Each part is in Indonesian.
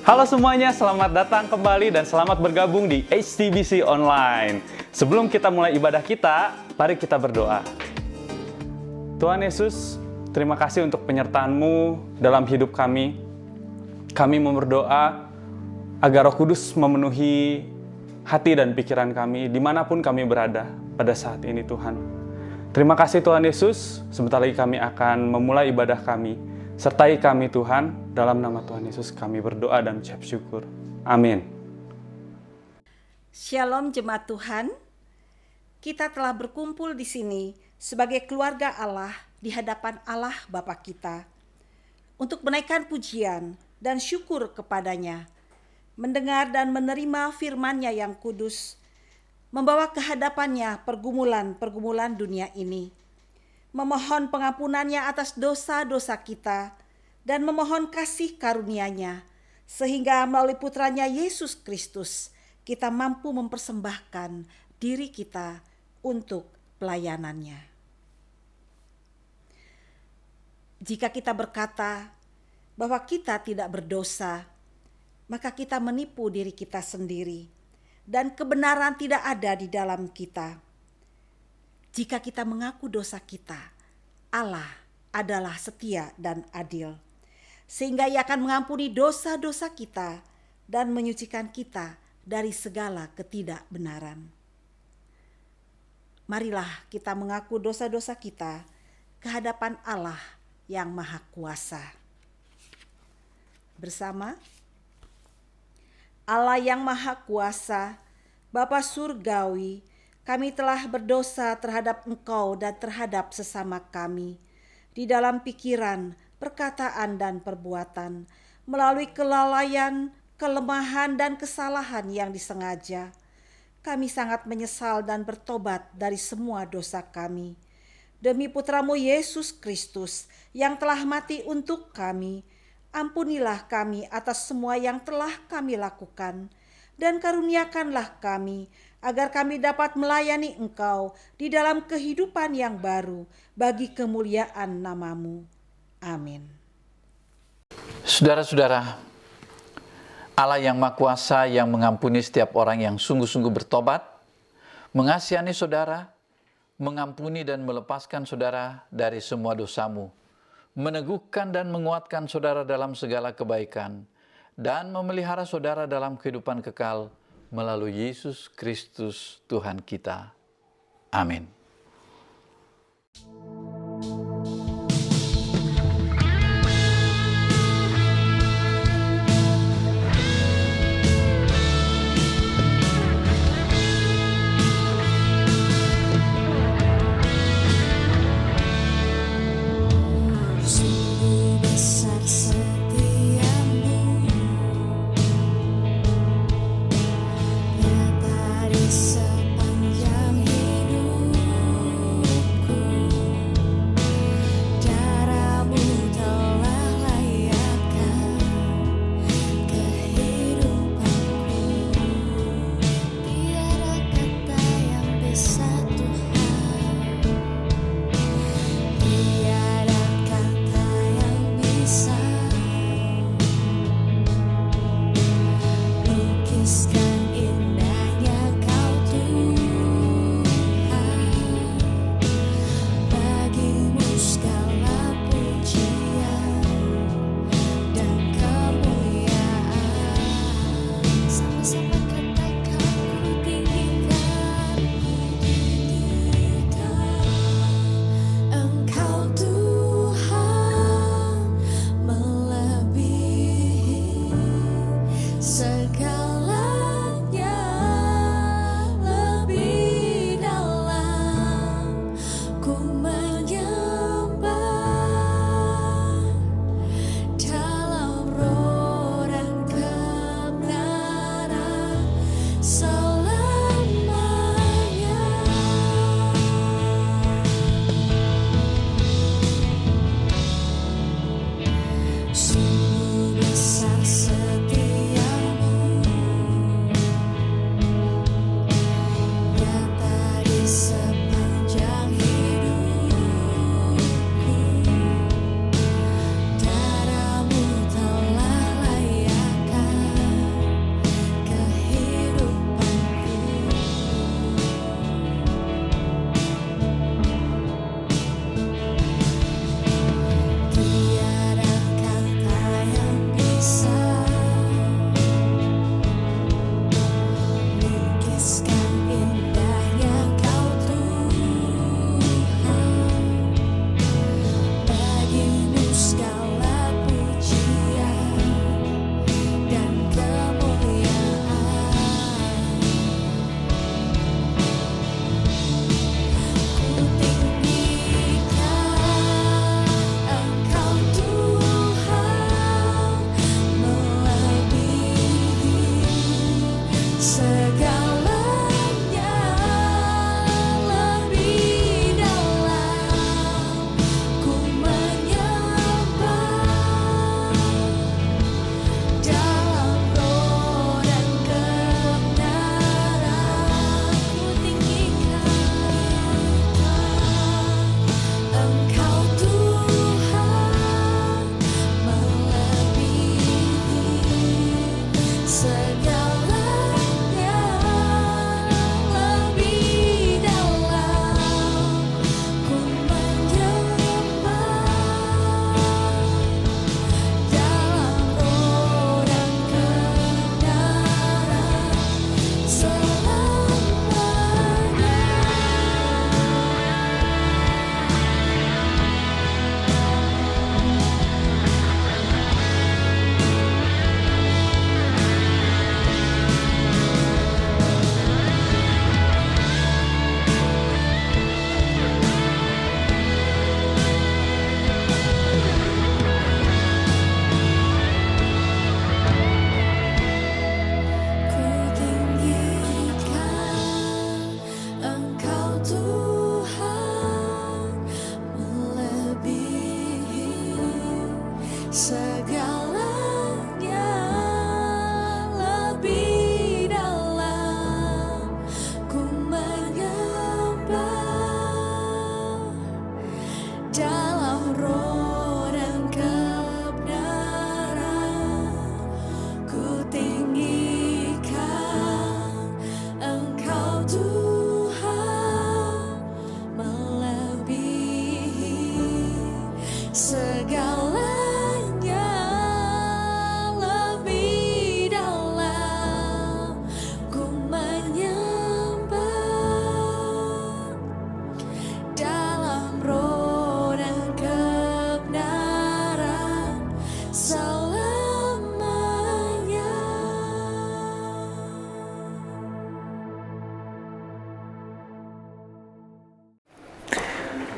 Halo semuanya, selamat datang kembali dan selamat bergabung di HTBC Online. Sebelum kita mulai ibadah kita, mari kita berdoa. Tuhan Yesus, terima kasih untuk penyertaan-Mu dalam hidup kami. Kami mau berdoa agar Roh Kudus memenuhi hati dan pikiran kami dimanapun kami berada pada saat ini Tuhan. Terima kasih Tuhan Yesus, sebentar lagi kami akan memulai ibadah kami. Sertai kami Tuhan, dalam nama Tuhan Yesus kami berdoa dan ucap syukur. Amin. Shalom jemaat Tuhan, kita telah berkumpul di sini sebagai keluarga Allah di hadapan Allah Bapa kita untuk menaikkan pujian dan syukur kepadanya, mendengar dan menerima firman-Nya yang kudus, membawa ke hadapan-Nya pergumulan-pergumulan dunia ini, memohon pengampunan-Nya atas dosa-dosa kita, dan memohon kasih karunia-Nya, sehingga melalui putranya Yesus Kristus, kita mampu mempersembahkan diri kita untuk pelayanan-Nya. Jika kita berkata bahwa kita tidak berdosa, maka kita menipu diri kita sendiri, dan kebenaran tidak ada di dalam kita. Jika kita mengaku dosa kita, Allah adalah setia dan adil, sehingga Ia akan mengampuni dosa-dosa kita dan menyucikan kita dari segala ketidakbenaran. Marilah kita mengaku dosa-dosa kita ke hadapan Allah yang Maha Kuasa. Bersama Allah yang Maha Kuasa, Bapa Surgawi, kami telah berdosa terhadap Engkau dan terhadap sesama kami, di dalam pikiran, perkataan, dan perbuatan, melalui kelalaian, kelemahan, dan kesalahan yang disengaja. Kami sangat menyesal dan bertobat dari semua dosa kami. Demi Putramu Yesus Kristus yang telah mati untuk kami, ampunilah kami atas semua yang telah kami lakukan, dan karuniakanlah kami agar kami dapat melayani Engkau di dalam kehidupan yang baru bagi kemuliaan nama-Mu. Amin. Saudara-saudara, Allah yang Maha Kuasa yang mengampuni setiap orang yang sungguh-sungguh bertobat, mengasihani saudara, mengampuni dan melepaskan saudara dari semua dosamu, meneguhkan dan menguatkan saudara dalam segala kebaikan, dan memelihara saudara dalam kehidupan kekal melalui Yesus Kristus Tuhan kita. Amin. Sepanjang hidup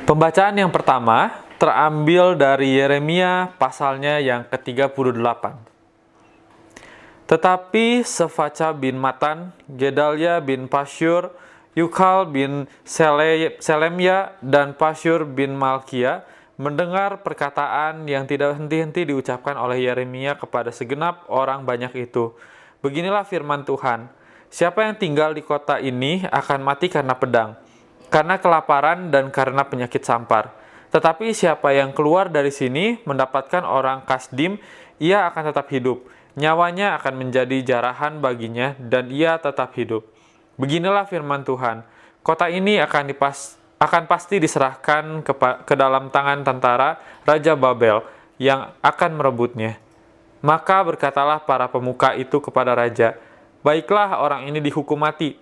Pembacaan yang pertama terambil dari Yeremia pasalnya yang ke-38. Tetapi Sefaca bin Matan, Gedalia bin Pasyur, Yukal bin Selemya, dan Pasyur bin Malkia mendengar perkataan yang tidak henti-henti diucapkan oleh Yeremia kepada segenap orang banyak itu. Beginilah firman Tuhan, siapa yang tinggal di kota ini akan mati karena pedang, karena kelaparan dan karena penyakit sampar. Tetapi siapa yang keluar dari sini mendapatkan orang Kasdim, ia akan tetap hidup. Nyawanya akan menjadi jarahan baginya dan ia tetap hidup. Beginilah firman Tuhan, kota ini akan pasti diserahkan ke dalam tangan tentara Raja Babel yang akan merebutnya. Maka berkatalah para pemuka itu kepada raja, baiklah orang ini dihukum mati.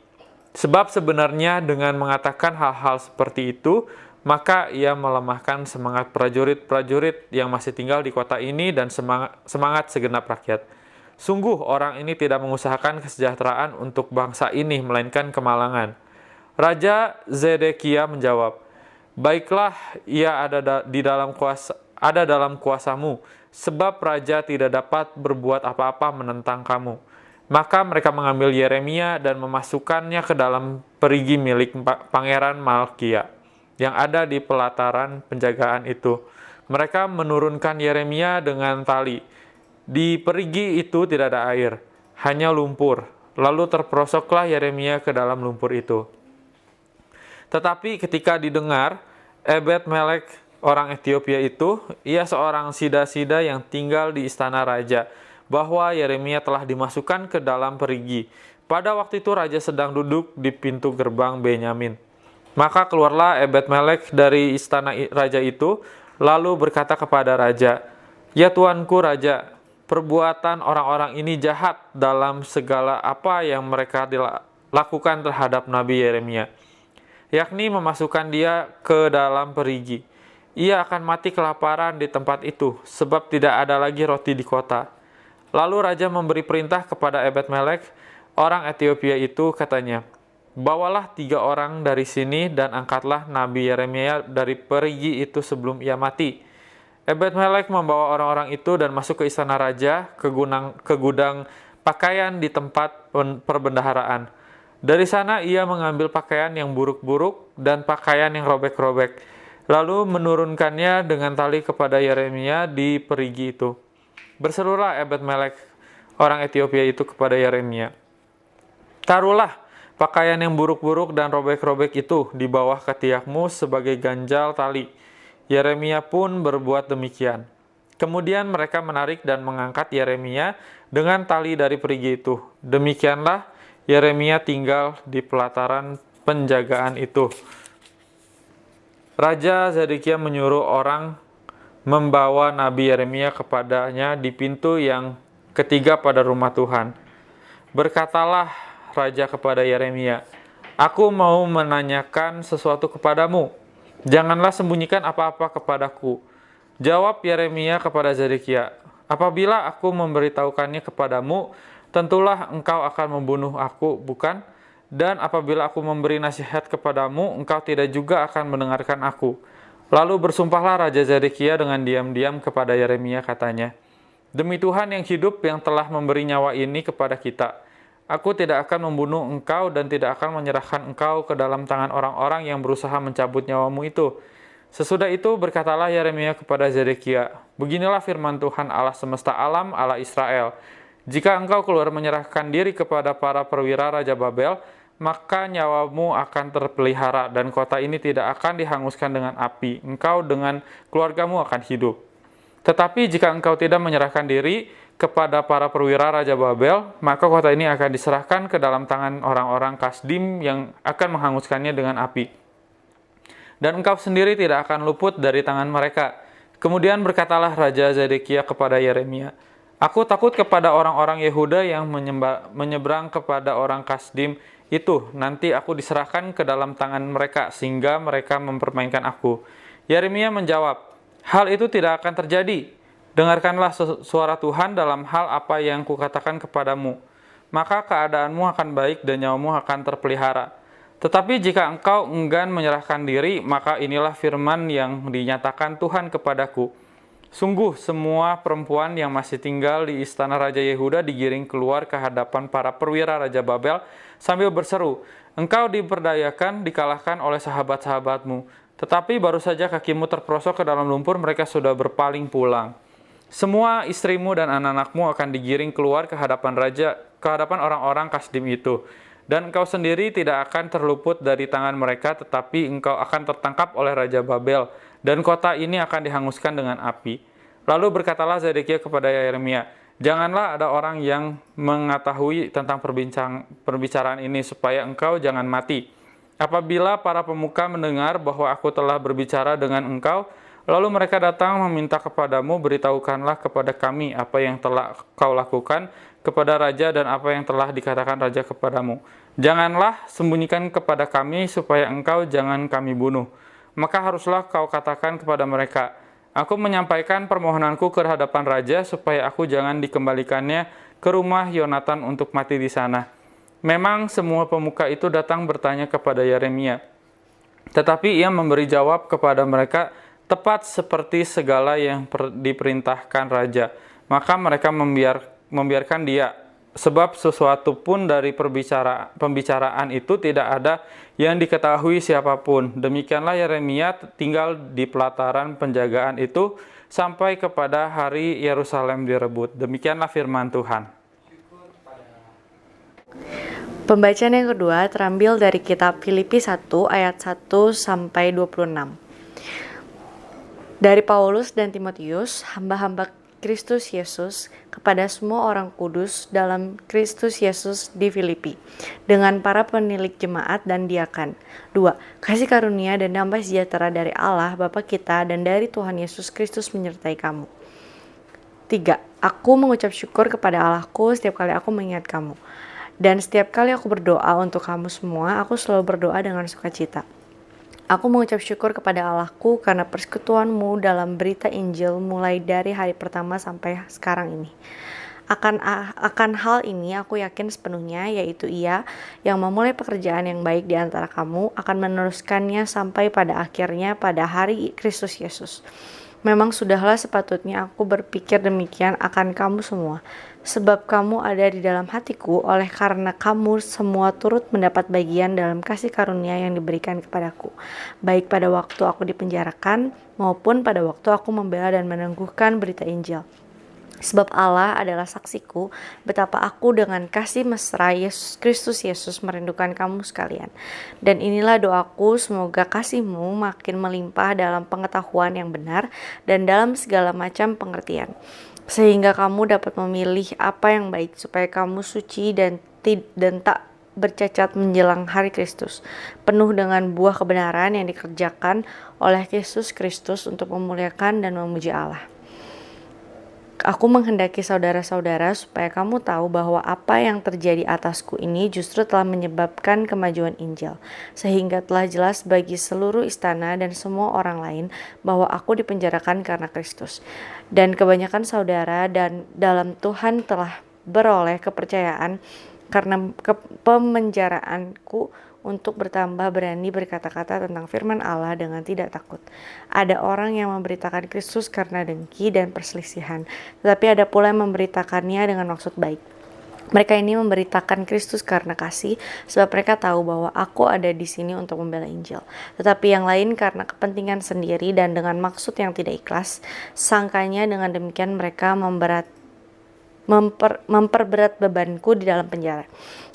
Sebab sebenarnya dengan mengatakan hal-hal seperti itu, maka ia melemahkan semangat prajurit-prajurit yang masih tinggal di kota ini dan semangat segenap rakyat. Sungguh orang ini tidak mengusahakan kesejahteraan untuk bangsa ini, melainkan kemalangan. Raja Zedekia menjawab, baiklah, ia ada dalam kuasamu, sebab raja tidak dapat berbuat apa-apa menentang kamu. Maka mereka mengambil Yeremia dan memasukkannya ke dalam perigi milik Pangeran Malkia yang ada di pelataran penjagaan itu. Mereka menurunkan Yeremia dengan tali. Di perigi itu tidak ada air, hanya lumpur. Lalu terperosoklah Yeremia ke dalam lumpur itu. Tetapi ketika didengar, Ebed-Melek orang Ethiopia itu, ia seorang sida-sida yang tinggal di istana raja, bahwa Yeremia telah dimasukkan ke dalam perigi. Pada waktu itu raja sedang duduk di pintu gerbang Benyamin. Maka keluarlah Ebed-Melek dari istana raja itu, lalu berkata kepada raja, ya tuanku raja, perbuatan orang-orang ini jahat dalam segala apa yang mereka lakukan terhadap Nabi Yeremia, yakni memasukkan dia ke dalam perigi. Ia akan mati kelaparan di tempat itu, sebab tidak ada lagi roti di kota. Lalu raja memberi perintah kepada Ebed-Melek, orang Ethiopia itu, katanya, bawalah 3 orang dari sini dan angkatlah Nabi Yeremia dari perigi itu sebelum ia mati. Ebed-Melek membawa orang-orang itu dan masuk ke istana raja, ke gudang pakaian di tempat perbendaharaan. Dari sana ia mengambil pakaian yang buruk-buruk dan pakaian yang robek-robek, lalu menurunkannya dengan tali kepada Yeremia di perigi itu. Berserulah Ebed-Melek, orang Ethiopia itu, kepada Yeremia, taruhlah pakaian yang buruk-buruk dan robek-robek itu di bawah ketiakmu sebagai ganjal tali. Yeremia pun berbuat demikian. Kemudian mereka menarik dan mengangkat Yeremia dengan tali dari perigi itu. Demikianlah Yeremia tinggal di pelataran penjagaan itu. Raja Zedekia menyuruh orang membawa Nabi Yeremia kepadanya di pintu yang ketiga pada rumah Tuhan. Berkatalah raja kepada Yeremia, aku mau menanyakan sesuatu kepadamu. Janganlah sembunyikan apa-apa kepadaku. Jawab Yeremia kepada Zedekia, apabila aku memberitahukannya kepadamu, tentulah engkau akan membunuh aku, bukan? Dan apabila aku memberi nasihat kepadamu, engkau tidak juga akan mendengarkan aku. Lalu bersumpahlah Raja Zedekia dengan diam-diam kepada Yeremia, katanya, demi Tuhan yang hidup yang telah memberi nyawa ini kepada kita, aku tidak akan membunuh engkau dan tidak akan menyerahkan engkau ke dalam tangan orang-orang yang berusaha mencabut nyawamu itu. Sesudah itu berkatalah Yeremia kepada Zedekia, beginilah firman Tuhan Allah semesta alam, Allah Israel, jika engkau keluar menyerahkan diri kepada para perwira Raja Babel, maka nyawamu akan terpelihara dan kota ini tidak akan dihanguskan dengan api. Engkau dengan keluargamu akan hidup. Tetapi jika engkau tidak menyerahkan diri kepada para perwira Raja Babel, maka kota ini akan diserahkan ke dalam tangan orang-orang Kasdim yang akan menghanguskannya dengan api. Dan engkau sendiri tidak akan luput dari tangan mereka. Kemudian berkatalah Raja Zedekia kepada Yeremia, aku takut kepada orang-orang Yehuda yang menyeberang kepada orang Kasdim itu. Nanti aku diserahkan ke dalam tangan mereka sehingga mereka mempermainkan aku. Yeremia menjawab, hal itu tidak akan terjadi. Dengarkanlah suara Tuhan dalam hal apa yang kukatakan kepadamu. Maka keadaanmu akan baik dan nyawamu akan terpelihara. Tetapi jika engkau enggan menyerahkan diri, maka inilah firman yang dinyatakan Tuhan kepadaku. Sungguh semua perempuan yang masih tinggal di istana Raja Yehuda digiring keluar ke hadapan para perwira Raja Babel sambil berseru, engkau diperdayakan, dikalahkan oleh sahabat-sahabatmu. Tetapi baru saja kakimu terperosok ke dalam lumpur, mereka sudah berpaling pulang. Semua istrimu dan anak-anakmu akan digiring keluar ke hadapan orang-orang Kasdim itu. Dan engkau sendiri tidak akan terluput dari tangan mereka, tetapi engkau akan tertangkap oleh Raja Babel, dan kota ini akan dihanguskan dengan api. Lalu berkatalah Zedekia kepada Yeremia, janganlah ada orang yang mengetahui tentang perbicaraan ini, supaya engkau jangan mati. Apabila para pemuka mendengar bahwa aku telah berbicara dengan engkau, lalu mereka datang meminta kepadamu, beritahukanlah kepada kami apa yang telah kau lakukan kepada raja dan apa yang telah dikatakan raja kepadamu. Janganlah sembunyikan kepada kami supaya engkau jangan kami bunuh. Maka haruslah kau katakan kepada mereka, aku menyampaikan permohonanku ke hadapan raja supaya aku jangan dikembalikannya ke rumah Yonatan untuk mati di sana. Memang semua pemuka itu datang bertanya kepada Yeremia. Tetapi ia memberi jawab kepada mereka tepat seperti segala yang diperintahkan raja. Maka mereka membiarkan dia, sebab sesuatu pun dari pembicaraan itu tidak ada yang diketahui siapapun. Demikianlah Yeremia tinggal di pelataran penjagaan itu sampai kepada hari Yerusalem direbut. Demikianlah firman Tuhan. Pembacaan yang kedua terambil dari kitab Filipi 1 ayat 1 sampai 26. Dari Paulus dan Timotius, hamba-hamba Kristus Yesus, kepada semua orang kudus dalam Kristus Yesus di Filipi, dengan para penilik jemaat dan diakan. 2. Kasih karunia dan damai sejahtera dari Allah Bapa kita dan dari Tuhan Yesus Kristus menyertai kamu. 3. Aku mengucap syukur kepada Allahku setiap kali aku mengingat kamu. Dan setiap kali aku berdoa untuk kamu semua, aku selalu berdoa dengan sukacita. Aku mengucap syukur kepada Allahku karena persekutuanmu dalam berita Injil mulai dari hari pertama sampai sekarang ini. Akan hal ini aku yakin sepenuhnya, yaitu Ia yang memulai pekerjaan yang baik di antara kamu akan meneruskannya sampai pada akhirnya pada hari Kristus Yesus. Memang sudahlah sepatutnya aku berpikir demikian akan kamu semua, sebab kamu ada di dalam hatiku oleh karena kamu semua turut mendapat bagian dalam kasih karunia yang diberikan kepadaku, baik pada waktu aku dipenjarakan maupun pada waktu aku membela dan meneguhkan berita Injil. Sebab Allah adalah saksiku betapa aku dengan kasih mesra Kristus Yesus merindukan kamu sekalian. Dan inilah doaku, semoga kasihmu makin melimpah dalam pengetahuan yang benar dan dalam segala macam pengertian, sehingga kamu dapat memilih apa yang baik, supaya kamu suci dan tak bercacat menjelang hari Kristus, penuh dengan buah kebenaran yang dikerjakan oleh Yesus Kristus untuk memuliakan dan memuji Allah. Aku menghendaki saudara-saudara supaya kamu tahu bahwa apa yang terjadi atasku ini justru telah menyebabkan kemajuan Injil, sehingga telah jelas bagi seluruh istana dan semua orang lain bahwa aku dipenjarakan karena Kristus. Dan kebanyakan saudara dan dalam Tuhan telah beroleh kepercayaan karena pemenjaraanku untuk bertambah berani berkata-kata tentang firman Allah dengan tidak takut. Ada orang yang memberitakan Kristus karena dengki dan perselisihan, tetapi ada pula yang memberitakannya dengan maksud baik. Mereka ini memberitakan Kristus karena kasih, sebab mereka tahu bahwa aku ada di sini untuk membela Injil. Tetapi yang lain karena kepentingan sendiri dan dengan maksud yang tidak ikhlas, sangkanya dengan demikian mereka memperberat bebanku di dalam penjara.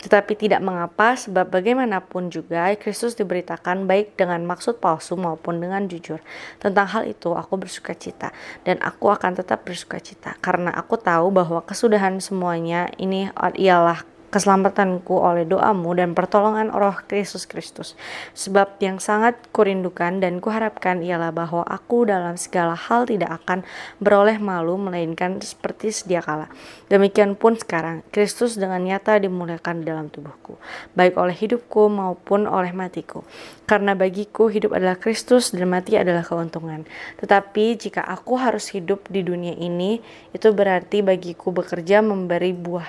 Tetapi tidak mengapa, sebab bagaimanapun juga Kristus diberitakan baik dengan maksud palsu maupun dengan jujur. Tentang hal itu aku bersukacita, dan aku akan tetap bersukacita, karena aku tahu bahwa kesudahan semuanya ini ialah keselamatanku oleh doamu dan pertolongan Roh Yesus Kristus. Sebab yang sangat kurindukan dan kuharapkan ialah bahwa aku dalam segala hal tidak akan beroleh malu, melainkan seperti sedia kala. Demikian pun sekarang, Kristus dengan nyata dimuliakan dalam tubuhku, baik oleh hidupku maupun oleh matiku. Karena bagiku hidup adalah Kristus dan mati adalah keuntungan. Tetapi jika aku harus hidup di dunia ini, itu berarti bagiku bekerja memberi buah.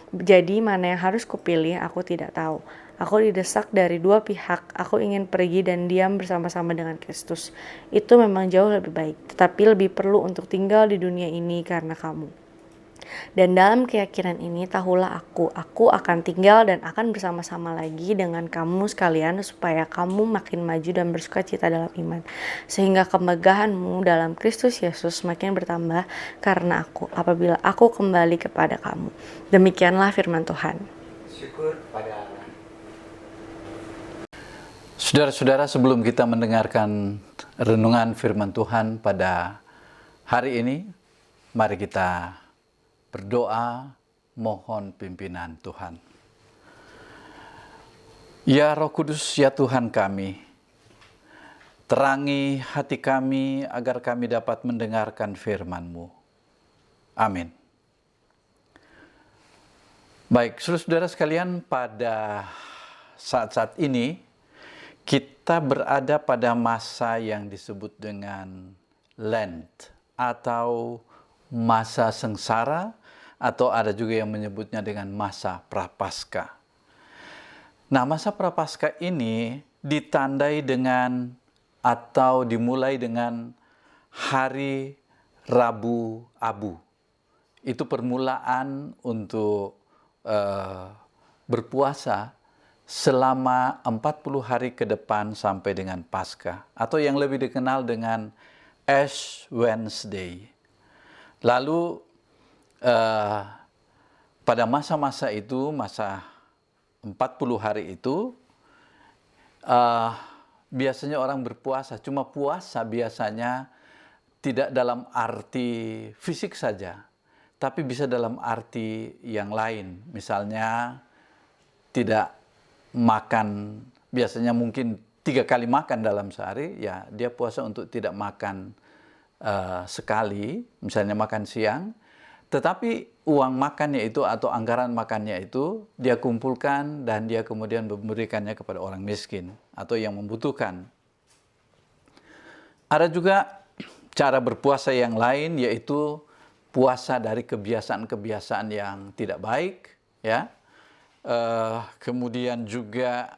Jadi mana yang harus kupilih aku tidak tahu. Aku didesak dari dua pihak. Aku ingin pergi dan diam bersama-sama dengan Kristus. Itu memang jauh lebih baik, tetapi lebih perlu untuk tinggal di dunia ini karena kamu. Dan dalam keyakinan ini tahulah aku akan tinggal dan akan bersama-sama lagi dengan kamu sekalian supaya kamu makin maju dan bersuka cita dalam iman. Sehingga kemegahanmu dalam Kristus Yesus semakin bertambah karena aku apabila aku kembali kepada kamu. Demikianlah firman Tuhan. Syukur pada Allah. Saudara-saudara, sebelum kita mendengarkan renungan firman Tuhan pada hari ini, mari kita berdoa mohon pimpinan Tuhan. Ya Roh Kudus, ya Tuhan kami, terangi hati kami agar kami dapat mendengarkan firman-Mu. Amin. Baik, saudara-saudara sekalian, pada saat-saat ini kita berada pada masa yang disebut dengan Lent atau masa sengsara, atau ada juga yang menyebutnya dengan masa Prapaskah. Nah, masa Prapaskah ini ditandai dengan atau dimulai dengan hari Rabu Abu. Itu permulaan untuk berpuasa selama 40 hari ke depan sampai dengan Paskah, atau yang lebih dikenal dengan Ash Wednesday. Lalu pada masa-masa itu, masa 40 hari itu, biasanya orang berpuasa. Cuma puasa biasanya tidak dalam arti fisik saja, tapi bisa dalam arti yang lain. Misalnya tidak makan, biasanya mungkin 3 kali makan dalam sehari, ya dia puasa untuk tidak makan sekali, misalnya makan siang, tetapi uang makannya itu atau anggaran makannya itu dia kumpulkan dan dia kemudian memberikannya kepada orang miskin atau yang membutuhkan. Ada juga cara berpuasa yang lain, yaitu puasa dari kebiasaan-kebiasaan yang tidak baik, ya. Kemudian juga,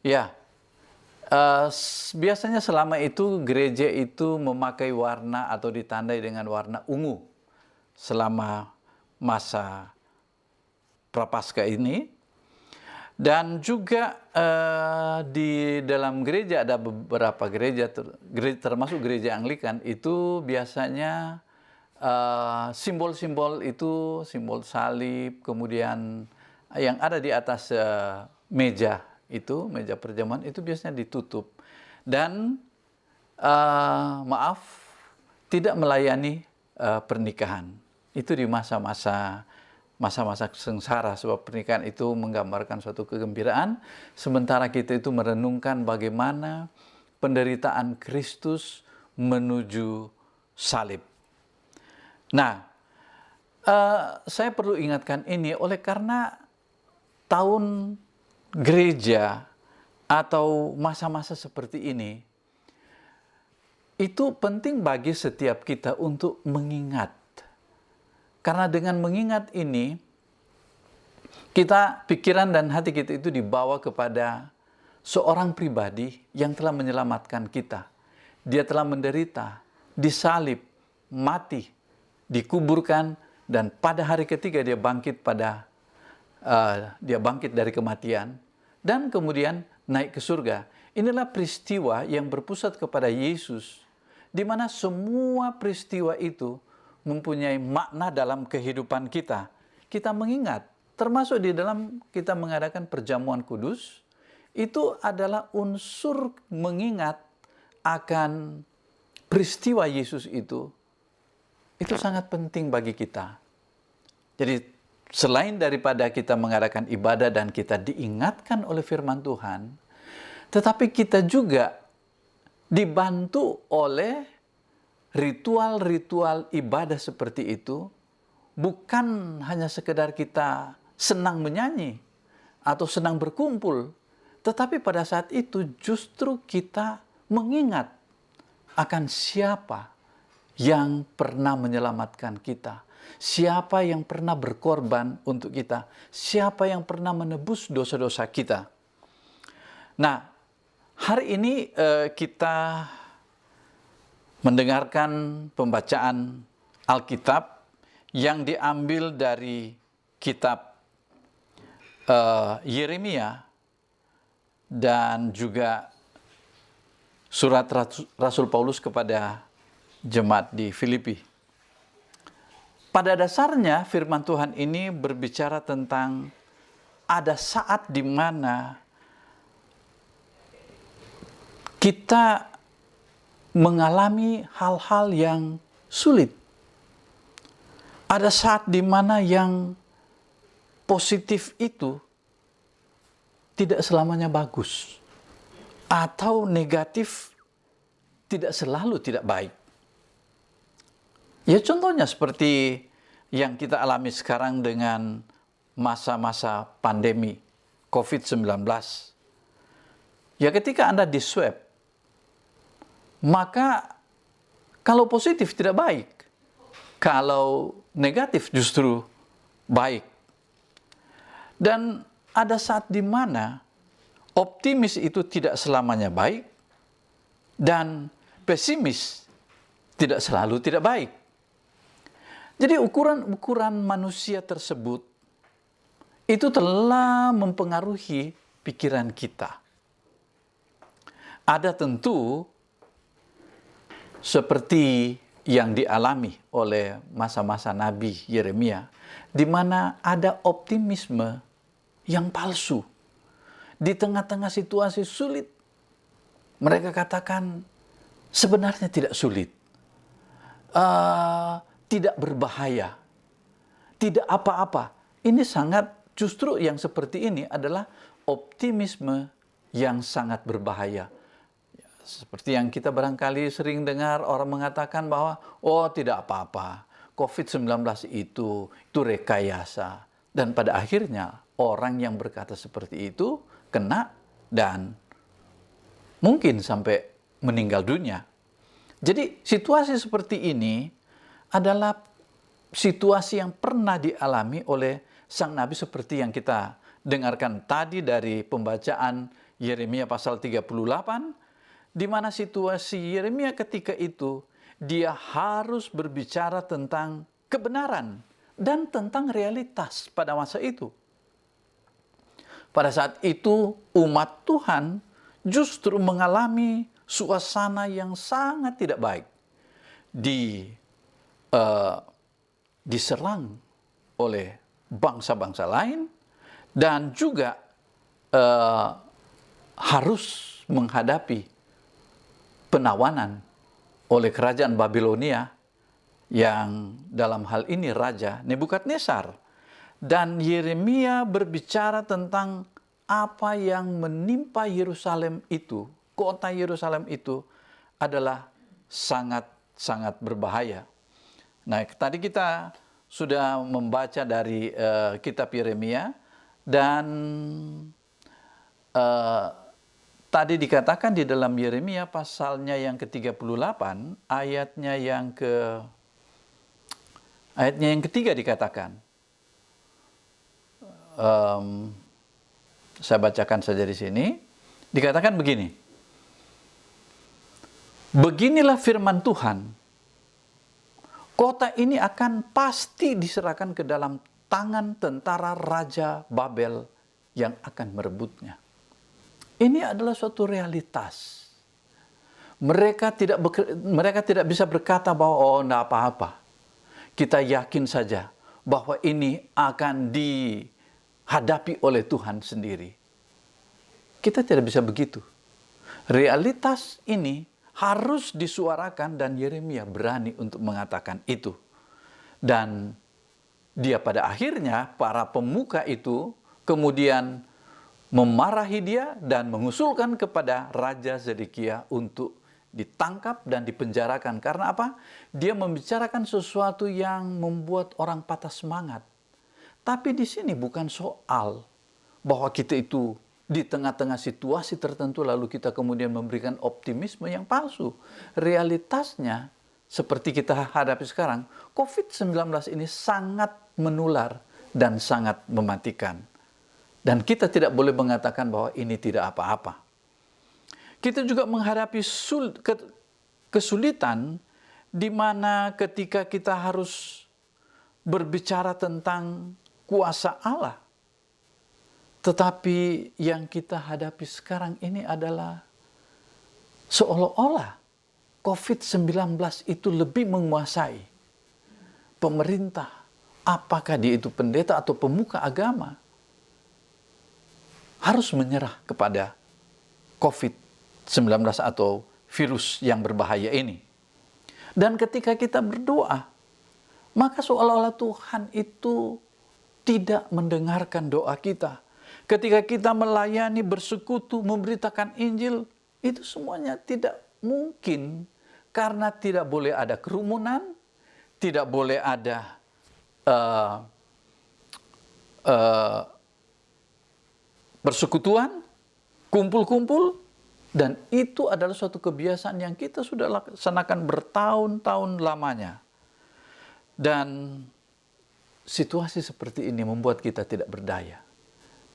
ya, biasanya selama itu gereja itu memakai warna atau ditandai dengan warna ungu selama masa Prapaskah ini. Dan juga di dalam gereja ada beberapa gereja, termasuk gereja Anglikan, itu biasanya simbol-simbol itu, simbol salib, kemudian yang ada di atas meja itu, meja perjamuan itu biasanya ditutup. Dan tidak melayani pernikahan. Itu di masa-masa sengsara, sebab pernikahan itu menggambarkan suatu kegembiraan, sementara kita itu merenungkan bagaimana penderitaan Kristus menuju salib. Nah, saya perlu ingatkan ini oleh karena tahun gereja atau masa-masa seperti ini itu penting bagi setiap kita untuk mengingat. Karena dengan mengingat ini, pikiran dan hati kita itu dibawa kepada seorang pribadi yang telah menyelamatkan kita. Dia telah menderita, disalib, mati, dikuburkan, dan pada hari ketiga dia bangkit dari kematian, dan kemudian naik ke surga. Inilah peristiwa yang berpusat kepada Yesus, di mana semua peristiwa itu mempunyai makna dalam kehidupan kita. Kita mengingat, termasuk di dalam kita mengadakan perjamuan kudus, itu adalah unsur mengingat akan peristiwa Yesus itu sangat penting bagi kita. Jadi selain daripada kita mengadakan ibadah dan kita diingatkan oleh firman Tuhan, tetapi kita juga dibantu oleh ritual-ritual ibadah seperti itu, bukan hanya sekedar kita senang menyanyi atau senang berkumpul, tetapi pada saat itu justru kita mengingat akan siapa yang pernah menyelamatkan kita, Siapa yang pernah berkorban untuk kita? Siapa yang pernah menebus dosa-dosa kita? Nah, hari ini kita mendengarkan pembacaan Alkitab yang diambil dari kitab Yeremia dan juga surat Rasul Paulus kepada jemaat di Filipi. Pada dasarnya firman Tuhan ini berbicara tentang ada saat di mana kita mengalami hal-hal yang sulit. Ada saat di mana yang positif itu tidak selamanya bagus. Atau negatif tidak selalu tidak baik. Ya contohnya seperti yang kita alami sekarang dengan masa-masa pandemi COVID-19. Ya ketika Anda diswab, maka kalau positif tidak baik, kalau negatif justru baik. Dan ada saat di mana optimis itu tidak selamanya baik dan pesimis tidak selalu tidak baik. Jadi ukuran-ukuran manusia tersebut itu telah mempengaruhi pikiran kita. Ada tentu seperti yang dialami oleh masa-masa Nabi Yeremia, di mana ada optimisme yang palsu. Di tengah-tengah situasi sulit, mereka katakan sebenarnya tidak sulit, tidak berbahaya, tidak apa-apa. Ini sangat, justru yang seperti ini adalah optimisme yang sangat berbahaya. Seperti yang kita barangkali sering dengar orang mengatakan bahwa, oh tidak apa-apa, COVID-19 itu rekayasa. Dan pada akhirnya orang yang berkata seperti itu kena dan mungkin sampai meninggal dunia. Jadi situasi seperti ini adalah situasi yang pernah dialami oleh sang nabi seperti yang kita dengarkan tadi dari pembacaan Yeremia pasal 38, di mana situasi Yeremia ketika itu dia harus berbicara tentang kebenaran dan tentang realitas pada masa itu. Pada saat itu umat Tuhan justru mengalami suasana yang sangat tidak baik. Diserang oleh bangsa-bangsa lain dan juga harus menghadapi penawanan oleh kerajaan Babilonia yang dalam hal ini Raja Nebukadnezar. Dan Yeremia berbicara tentang apa yang menimpa Yerusalem itu, kota Yerusalem itu adalah sangat-sangat berbahaya. Nah, tadi kita sudah membaca dari kitab Yeremia dan tadi dikatakan di dalam Yeremia pasalnya yang ke-38, ayatnya yang ketiga dikatakan. Saya bacakan saja di sini. Dikatakan begini. Beginilah firman Tuhan. Kota ini akan pasti diserahkan ke dalam tangan tentara Raja Babel yang akan merebutnya. Ini adalah suatu realitas. Mereka tidak bisa berkata bahwa oh enggak apa-apa. Kita yakin saja bahwa ini akan dihadapi oleh Tuhan sendiri. Kita tidak bisa begitu. Realitas ini harus disuarakan dan Yeremia berani untuk mengatakan itu. Dan dia pada akhirnya para pemuka itu kemudian memarahi dia dan mengusulkan kepada Raja Zedekia untuk ditangkap dan dipenjarakan. Karena apa? Dia membicarakan sesuatu yang membuat orang patah semangat. Tapi di sini bukan soal bahwa kita itu di tengah-tengah situasi tertentu lalu kita kemudian memberikan optimisme yang palsu. Realitasnya seperti kita hadapi sekarang, COVID-19 ini sangat menular dan sangat mematikan. Dan kita tidak boleh mengatakan bahwa ini tidak apa-apa. Kita juga menghadapi kesulitan di mana ketika kita harus berbicara tentang kuasa Allah. Tetapi yang kita hadapi sekarang ini adalah seolah-olah COVID-19 itu lebih menguasai pemerintah. Apakah dia itu pendeta atau pemuka agama, harus menyerah kepada COVID-19 atau virus yang berbahaya ini. Dan ketika kita berdoa, maka seolah-olah Tuhan itu tidak mendengarkan doa kita. Ketika kita melayani, bersekutu, memberitakan Injil, itu semuanya tidak mungkin. Karena tidak boleh ada kerumunan, tidak boleh ada persekutuan, kumpul-kumpul, dan itu adalah suatu kebiasaan yang kita sudah laksanakan bertahun-tahun lamanya. Dan situasi seperti ini membuat kita tidak berdaya.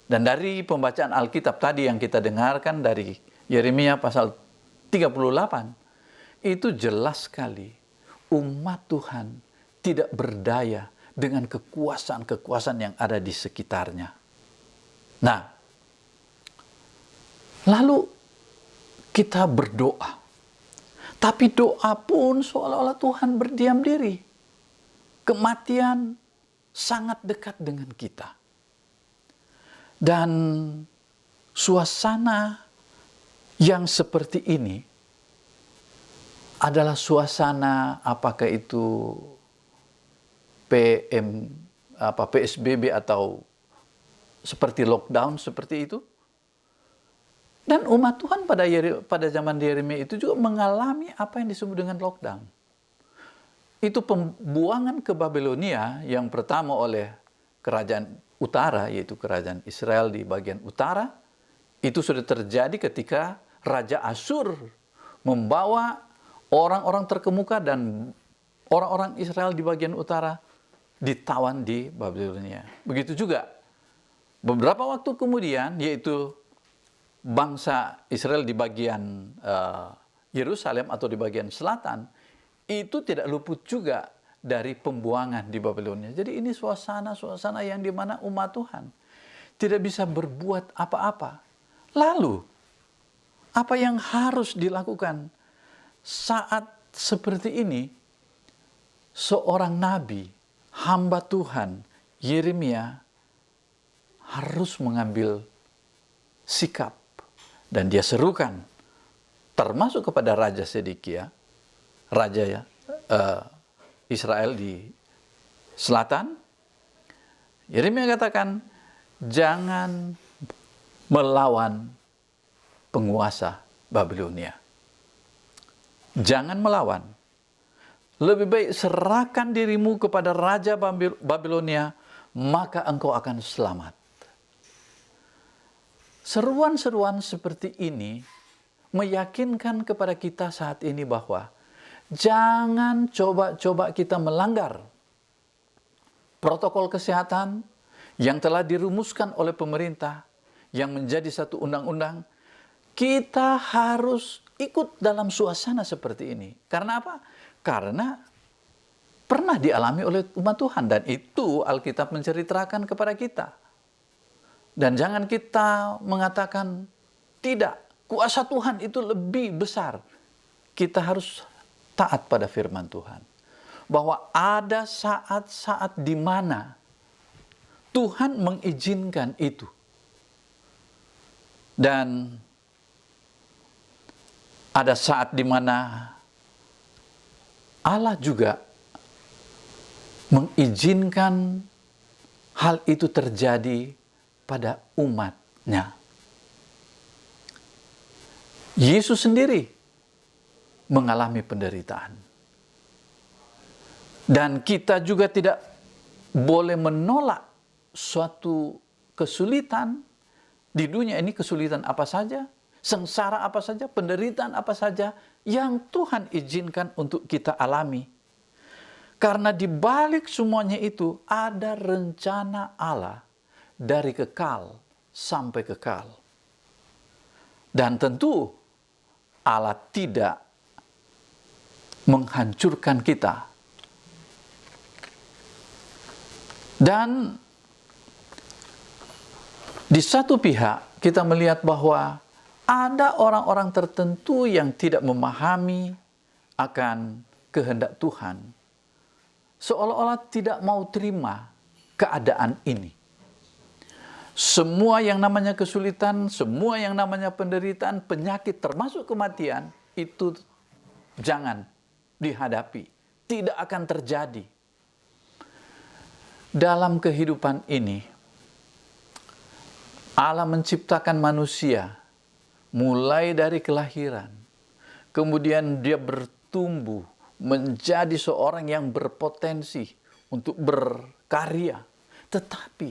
Dan dari pembacaan Alkitab tadi yang kita dengarkan dari Yeremia pasal 38, itu jelas sekali umat Tuhan tidak berdaya dengan kekuasaan-kekuasaan yang ada di sekitarnya. Nah, lalu kita berdoa. Tapi doa pun seolah-olah Tuhan berdiam diri. Kematian sangat dekat dengan kita. Dan suasana yang seperti ini adalah suasana apakah itu PSBB atau seperti lockdown seperti itu. Dan umat Tuhan pada zaman Yeremia itu juga mengalami apa yang disebut dengan lockdown. Itu pembuangan ke Babilonia yang pertama oleh kerajaan utara, yaitu kerajaan Israel di bagian utara. Itu sudah terjadi ketika Raja Asyur membawa orang-orang terkemuka dan orang-orang Israel di bagian utara ditawan di Babilonia. Begitu juga beberapa waktu kemudian, yaitu bangsa Israel di bagian Yerusalem atau di bagian selatan, itu tidak luput juga dari pembuangan di Babilonia. Jadi ini suasana-suasana yang dimana umat Tuhan tidak bisa berbuat apa-apa. Lalu, apa yang harus dilakukan saat seperti ini? Seorang nabi, hamba Tuhan, Yeremia, harus mengambil sikap. Dan dia serukan, termasuk kepada Raja Sedekia, Raja Israel di selatan. Yeremia katakan, jangan melawan penguasa Babilonia. Jangan melawan. Lebih baik serahkan dirimu kepada Raja Babilonia, maka engkau akan selamat. Seruan-seruan seperti ini meyakinkan kepada kita saat ini bahwa jangan coba-coba kita melanggar protokol kesehatan yang telah dirumuskan oleh pemerintah, yang menjadi satu undang-undang. Kita harus ikut dalam suasana seperti ini. Karena apa? Karena pernah dialami oleh umat Tuhan, dan itu Alkitab menceritakan kepada kita. Dan jangan kita mengatakan tidak, kuasa Tuhan itu lebih besar. Kita harus taat pada firman Tuhan. Bahwa ada saat-saat di mana Tuhan mengizinkan itu. Dan ada saat di mana Allah juga mengizinkan hal itu terjadi pada umatnya. Yesus sendiri mengalami penderitaan. Dan kita juga tidak boleh menolak suatu kesulitan di dunia ini. Kesulitan apa saja, sengsara apa saja, penderitaan apa saja, yang Tuhan izinkan untuk kita alami. Karena di balik semuanya itu ada rencana Allah dari kekal sampai kekal. Dan tentu Allah tidak menghancurkan kita. Dan di satu pihak kita melihat bahwa ada orang-orang tertentu yang tidak memahami akan kehendak Tuhan. Seolah-olah tidak mau terima keadaan ini. Semua yang namanya kesulitan, semua yang namanya penderitaan, penyakit, termasuk kematian, itu jangan dihadapi. Tidak akan terjadi. Dalam kehidupan ini, Allah menciptakan manusia mulai dari kelahiran. Kemudian dia bertumbuh menjadi seorang yang berpotensi untuk berkarya. Tetapi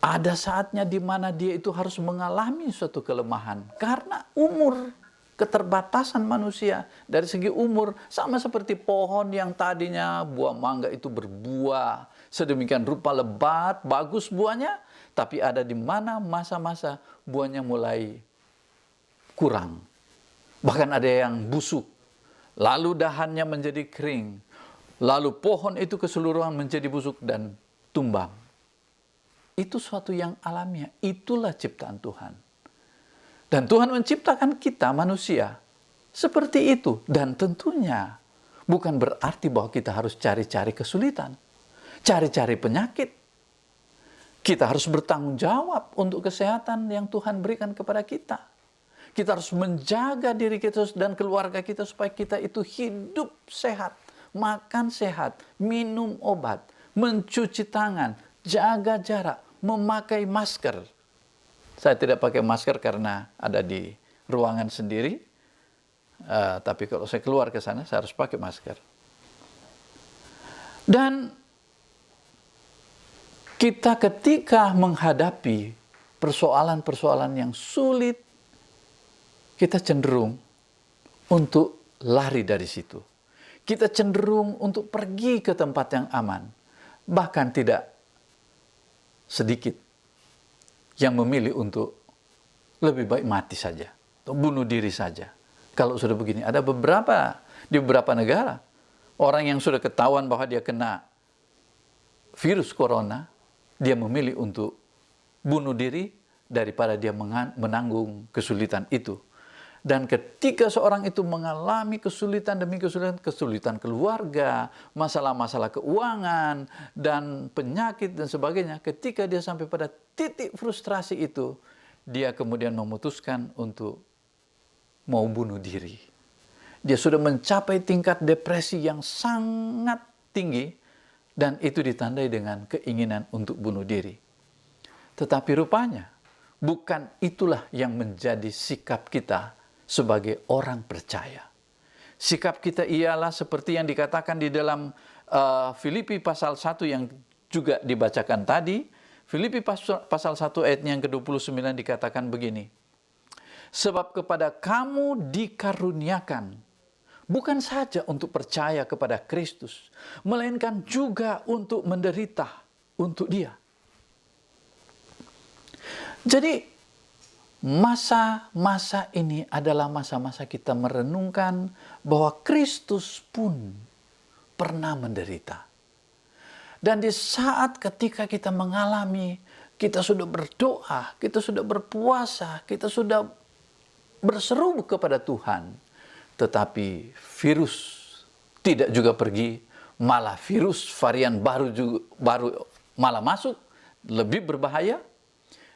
ada saatnya di mana dia itu harus mengalami suatu kelemahan. Karena umur, keterbatasan manusia dari segi umur, sama seperti pohon yang tadinya buah mangga itu berbuah sedemikian rupa lebat, bagus buahnya, tapi ada di mana masa-masa buahnya mulai kurang. Bahkan ada yang busuk. Lalu dahannya menjadi kering. Lalu pohon itu keseluruhan menjadi busuk dan tumbang. Itu suatu yang alamiah. Itulah ciptaan Tuhan. Dan Tuhan menciptakan kita manusia seperti itu. Dan tentunya bukan berarti bahwa kita harus cari-cari kesulitan. Cari-cari penyakit. Kita harus bertanggung jawab untuk kesehatan yang Tuhan berikan kepada kita. Kita harus menjaga diri kita dan keluarga kita supaya kita itu hidup sehat, makan sehat, minum obat, mencuci tangan, jaga jarak, memakai masker. Saya tidak pakai masker karena ada di ruangan sendiri, tapi kalau saya keluar ke sana saya harus pakai masker. Dan kita ketika menghadapi persoalan-persoalan yang sulit, kita cenderung untuk lari dari situ. Kita cenderung untuk pergi ke tempat yang aman. Bahkan tidak sedikit yang memilih untuk lebih baik mati saja, atau bunuh diri saja. Kalau sudah begini, ada di beberapa negara, orang yang sudah ketahuan bahwa dia kena virus corona, dia memilih untuk bunuh diri daripada dia menanggung kesulitan itu. Dan ketika seorang itu mengalami kesulitan demi kesulitan, kesulitan keluarga, masalah-masalah keuangan, dan penyakit dan sebagainya, ketika dia sampai pada titik frustrasi itu, dia kemudian memutuskan untuk mau bunuh diri. Dia sudah mencapai tingkat depresi yang sangat tinggi, dan itu ditandai dengan keinginan untuk bunuh diri. Tetapi rupanya, bukan itulah yang menjadi sikap kita sebagai orang percaya. Sikap kita ialah seperti yang dikatakan di dalam Filipi pasal 1 yang juga dibacakan tadi. Filipi pasal 1 ayatnya yang ke-29 dikatakan begini. Sebab kepada kamu dikaruniakan, bukan saja untuk percaya kepada Kristus, melainkan juga untuk menderita untuk Dia. Jadi, masa-masa ini adalah masa-masa kita merenungkan bahwa Kristus pun pernah menderita. Dan di saat ketika kita mengalami, kita sudah berdoa, kita sudah berpuasa, kita sudah berseru kepada Tuhan. Tetapi virus tidak juga pergi, malah virus varian baru malah masuk, lebih berbahaya.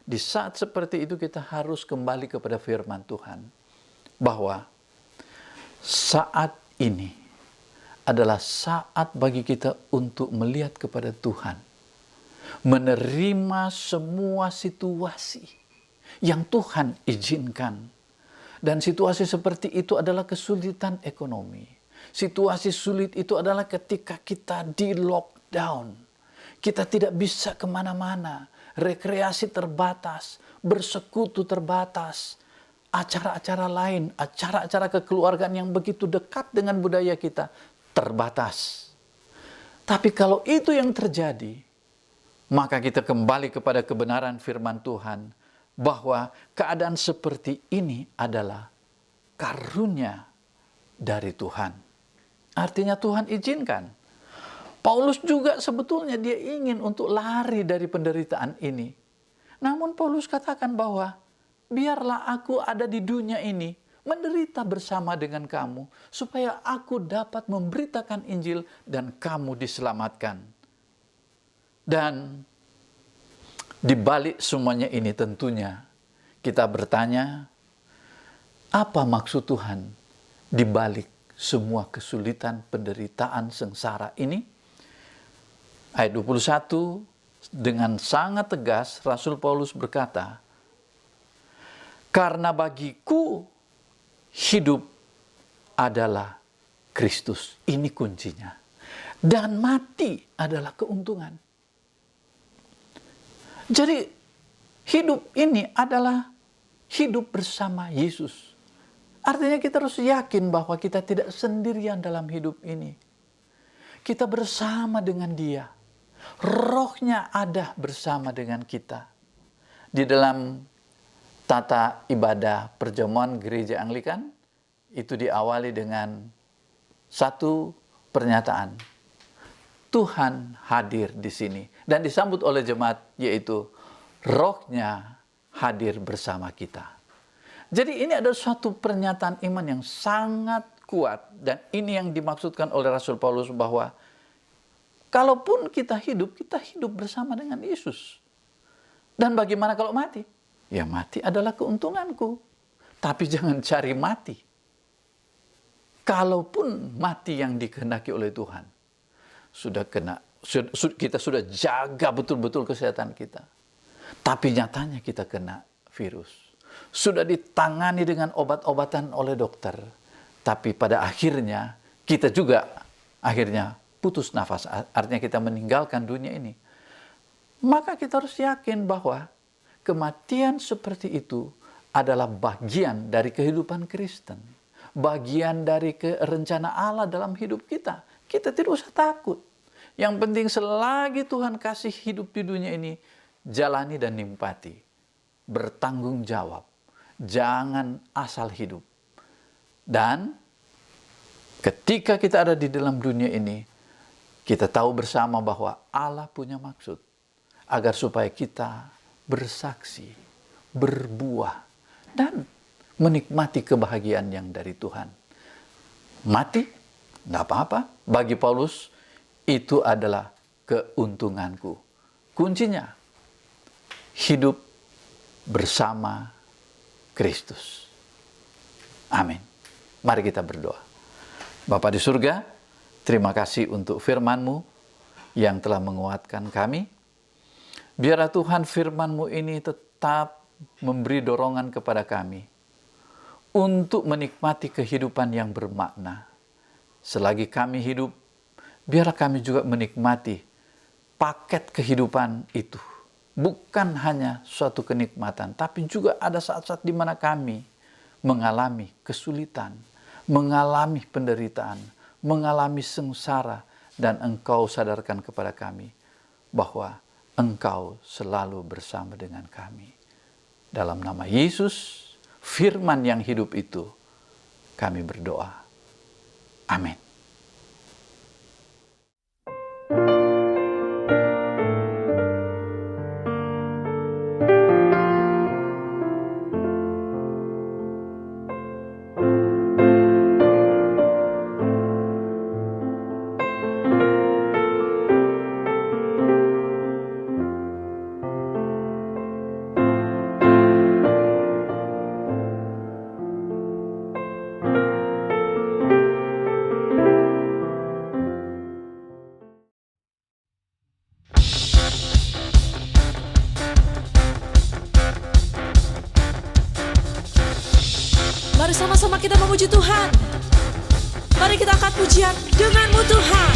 Di saat seperti itu kita harus kembali kepada firman Tuhan. Bahwa saat ini adalah saat bagi kita untuk melihat kepada Tuhan. Menerima semua situasi yang Tuhan izinkan. Dan situasi seperti itu adalah kesulitan ekonomi. Situasi sulit itu adalah ketika kita di lockdown. Kita tidak bisa kemana-mana. Rekreasi terbatas, bersekutu terbatas. acara-acara lain, acara-acara kekeluargaan yang begitu dekat dengan budaya kita, terbatas. Tapi kalau itu yang terjadi, maka kita kembali kepada kebenaran firman Tuhan, bahwa keadaan seperti ini adalah karunia dari Tuhan. Artinya Tuhan izinkan. Paulus juga sebetulnya dia ingin untuk lari dari penderitaan ini. Namun Paulus katakan bahwa biarlah aku ada di dunia ini, menderita bersama dengan kamu, supaya aku dapat memberitakan Injil dan kamu diselamatkan. Dan di balik semuanya ini tentunya kita bertanya, apa maksud Tuhan di balik semua kesulitan, penderitaan, sengsara ini? Ayat 21, dengan sangat tegas Rasul Paulus berkata, karena bagiku hidup adalah Kristus. Ini kuncinya. Dan mati adalah keuntungan. Jadi hidup ini adalah hidup bersama Yesus. Artinya kita harus yakin bahwa kita tidak sendirian dalam hidup ini. Kita bersama dengan Dia. Rohnya ada bersama dengan kita. Di dalam tata ibadah perjamuan gereja Anglikan, itu diawali dengan satu pernyataan. Tuhan hadir di sini. Dan disambut oleh jemaat, yaitu Rohnya hadir bersama kita. Jadi ini adalah suatu pernyataan iman yang sangat kuat. Dan ini yang dimaksudkan oleh Rasul Paulus, bahwa kalaupun kita hidup bersama dengan Yesus. Dan bagaimana kalau mati? Ya mati adalah keuntunganku. Tapi jangan cari mati. Kalaupun mati yang dikehendaki oleh Tuhan, kita sudah jaga betul-betul kesehatan kita. Tapi nyatanya kita kena virus. Sudah ditangani dengan obat-obatan oleh dokter. Tapi pada akhirnya kita juga putus nafas. Artinya kita meninggalkan dunia ini. Maka kita harus yakin bahwa kematian seperti itu adalah bagian dari kehidupan Kristen. Bagian dari rencana Allah dalam hidup kita. Kita tidak usah takut. Yang penting selagi Tuhan kasih hidup di dunia ini, jalani dan nikmati. Bertanggung jawab. Jangan asal hidup. Dan ketika kita ada di dalam dunia ini, kita tahu bersama bahwa Allah punya maksud. Agar supaya kita bersaksi, berbuah, dan menikmati kebahagiaan yang dari Tuhan. Mati, tidak apa-apa. Bagi Paulus, itu adalah keuntunganku. Kuncinya, hidup bersama Kristus. Amin. Mari kita berdoa. Bapa di surga, terima kasih untuk firman-Mu yang telah menguatkan kami. Biarlah Tuhan firman-Mu ini tetap memberi dorongan kepada kami untuk menikmati kehidupan yang bermakna. Selagi kami hidup, biarlah kami juga menikmati paket kehidupan itu. Bukan hanya suatu kenikmatan, tapi juga ada saat-saat di mana kami mengalami kesulitan, mengalami penderitaan, mengalami sengsara, dan Engkau sadarkan kepada kami bahwa Engkau selalu bersama dengan kami. Dalam nama Yesus, firman yang hidup itu, kami berdoa. Amin. Mari sama-sama kita memuji Tuhan. Mari kita angkat pujian dengan-Mu Tuhan.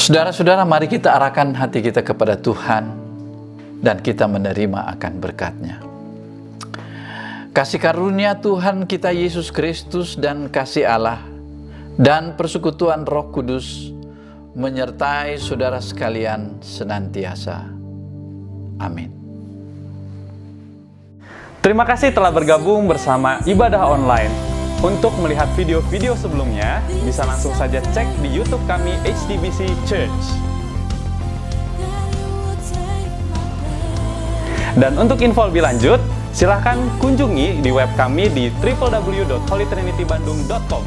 Saudara-saudara, mari kita arahkan hati kita kepada Tuhan dan kita menerima akan berkat-Nya. Kasih karunia Tuhan kita Yesus Kristus dan kasih Allah dan persekutuan Roh Kudus menyertai saudara sekalian senantiasa. Amin. Terima kasih telah bergabung bersama Ibadah Online. Untuk melihat video-video sebelumnya, bisa langsung saja cek di YouTube kami HTBC Church. Dan untuk info lebih lanjut, silahkan kunjungi di web kami di www.holytrinitybandung.com.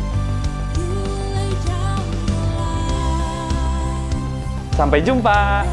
Sampai jumpa!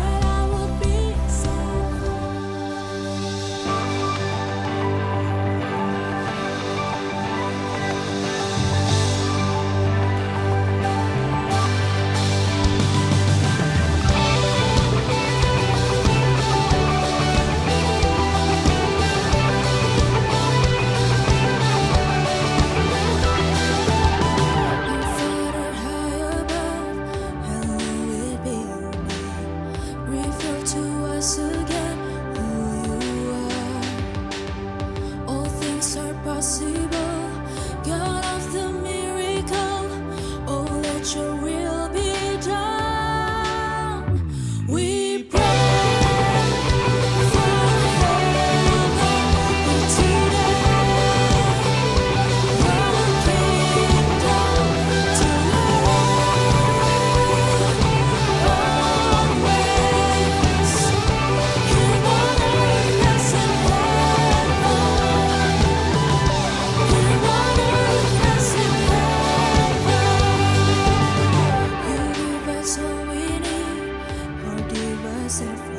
Everything.